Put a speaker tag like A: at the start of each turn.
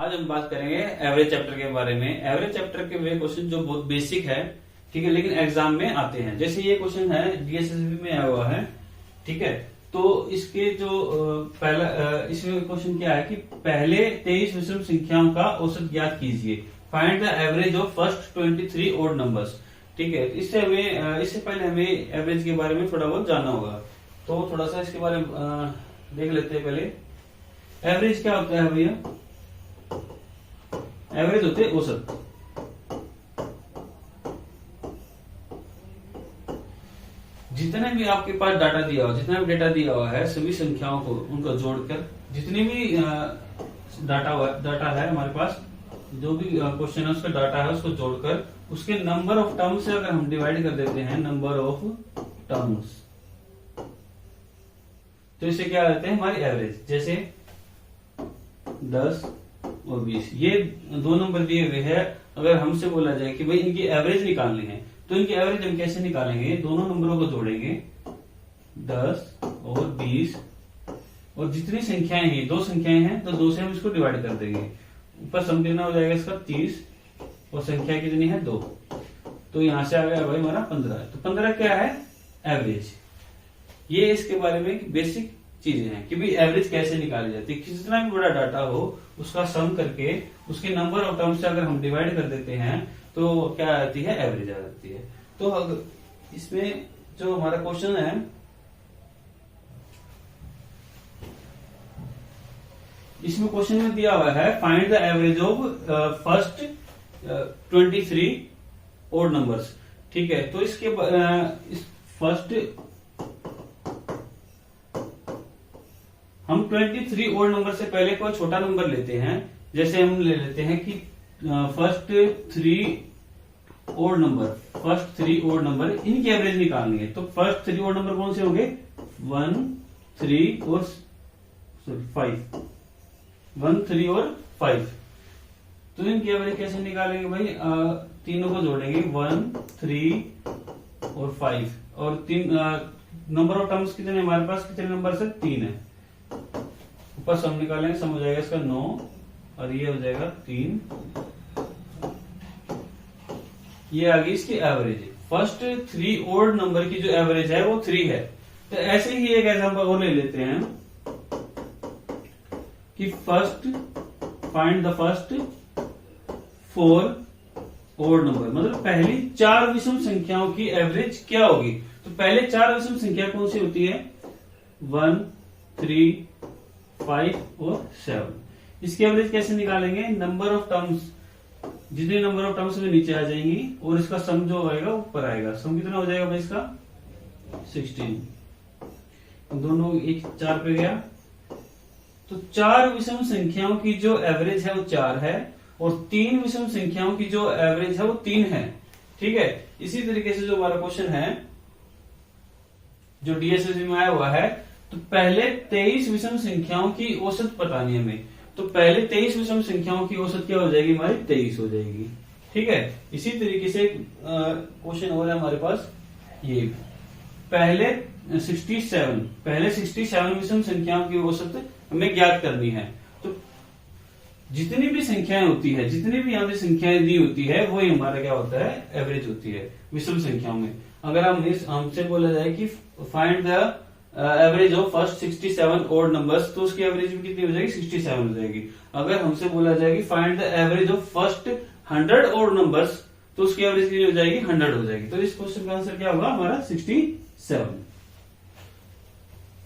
A: आज हम बात करेंगे एवरेज चैप्टर के बारे में। एवरेज चैप्टर के वे क्वेश्चन जो बहुत बेसिक है, ठीक है, लेकिन एग्जाम में आते हैं। जैसे ये क्वेश्चन है डीएसएसबी में आया हुआ है, ठीक है। तो इसके जो पहला इसमें क्वेश्चन क्या है कि पहले 23 विषम संख्याओं का औसत ज्ञात कीजिए। Find the average of first 23 odd numbers. ठीक है, इससे पहले हमें एवरेज के बारे में थोड़ा बहुत जानना होगा। तो थोड़ा सा इसके बारे में देख लेते हैं। पहले एवरेज क्या होता है भैया? एवरेज होते हैं औसत। जितने भी आपके पास डाटा दिया हुआ, जितना भी डेटा दिया हुआ है, सभी संख्याओं को उनको जोड़कर जितनी भी डाटा है हमारे पास, जो भी क्वेश्चन है उसका डाटा है, उसको जोड़कर उसके नंबर ऑफ टर्म्स से अगर हम डिवाइड कर देते हैं, नंबर ऑफ टर्म्स, तो इसे क्या कहते हैं? हमारी एवरेज। जैसे 10 और 20 ये दो नंबर दिए हुए हैं। अगर हमसे बोला जाए कि भाई इनकी एवरेज निकालनी है, तो इनकी एवरेज हम कैसे निकालेंगे? दोनों नंबरों को जोड़ेंगे, 10 और 20, और जितनी संख्याएं हैं, दो संख्याएं हैं, तो 2 से हम इसको डिवाइड कर देंगे। ऊपर सम कितना हो जाएगा इसका? 30, और संख्या कितनी है? 2। तो यहां से आ गया भाई हमारा 15। तो 15 क्या है? एवरेज। ये इसके बारे में बेसिक चीजें हैं कि भाई एवरेज कैसे निकाली जाती है। जितना भी बड़ा डाटा हो उसका सम करके उसके नंबर ऑफ टर्म्स से अगर हम डिवाइड कर देते हैं तो क्या आती है? एवरेज आ जाती है। तो अगर इसमें जो हमारा क्वेश्चन है, इसमें क्वेश्चन में दिया हुआ है find the average of first 23 odd numbers. ठीक है, तो इसके इस फर्स्ट हम 23 ओड नंबर से पहले कोई छोटा नंबर लेते हैं। जैसे हम ले लेते हैं कि फर्स्ट 3 ओड नंबर, इनकी एवरेज निकालनी है। तो फर्स्ट 3 ओड नंबर कौन से होंगे? 1, 3 और 5। 1, 3 और 5। तो इनकी एवरेज कैसे निकालेंगे भाई? तीनों को जोड़ेंगे, 1, 3 और 5। और तीन नंबर ऑफ टर्म्स कितने हमारे पास? कितने नंबर से? 3 है। ऊपर सम निकालेंगे, सम हो जाएगा इसका 9, और ये हो जाएगा 3। ये आ गई इसकी एवरेज। फर्स्ट 3 ओड नंबर की जो एवरेज है वो 3 है। तो ऐसे ही एक एग्जांपल और ले लेते हैं कि find the first 4 odd number, मतलब पहली 4 विषम संख्याओं की एवरेज क्या होगी? तो पहले 4 विषम संख्या कौन सी होती है? 1, 3, 5 और 7। इसकी एवरेज कैसे निकालेंगे? नंबर ऑफ टर्म्स, जितने नंबर ऑफ टर्म्स में नीचे आ जाएंगी, और इसका सम जो आएगा ऊपर आएगा। सम कितना हो जाएगा भाई इसका? 16। दोनों एक 4 पे गया। तो 4 विषम संख्याओं की जो एवरेज है वो 4 है, और 3 विषम संख्याओं की जो एवरेज है वो 3 है। ठीक है, इसी तरीके से जो हमारा क्वेश्चन है जो डीएसएसबी में आया हुआ है, तो पहले 23 विषम संख्याओं की औसत बतानी है हमें। तो पहले 23 विषम संख्याओं की औसत क्या हो जाएगी? हमारी 23 हो जाएगी। ठीक है, इसी तरीके से क्वेश्चन और है हमारे पास, ये पहले 67 विषम संख्याओं की औसत हमें ज्ञात करनी है। तो जितनी भी संख्याएं होती है, जितनी भी यहाँ पे संख्याएं दी होती है, वो हमारा क्या होता है? एवरेज होती है विषम संख्याओं में। अगर हमसे बोला जाए कि find the average of first 67 odd numbers, तो उसकी एवरेज भी कितनी हो जाएगी? 67 हो जाएगी। अगर हमसे बोला जाए कि find the average of first 100 odd numbers, तो उसकी एवरेज कितनी हो जाएगी? 100 हो जाएगी। तो इस क्वेश्चन का आंसर क्या होगा हमारा? 67।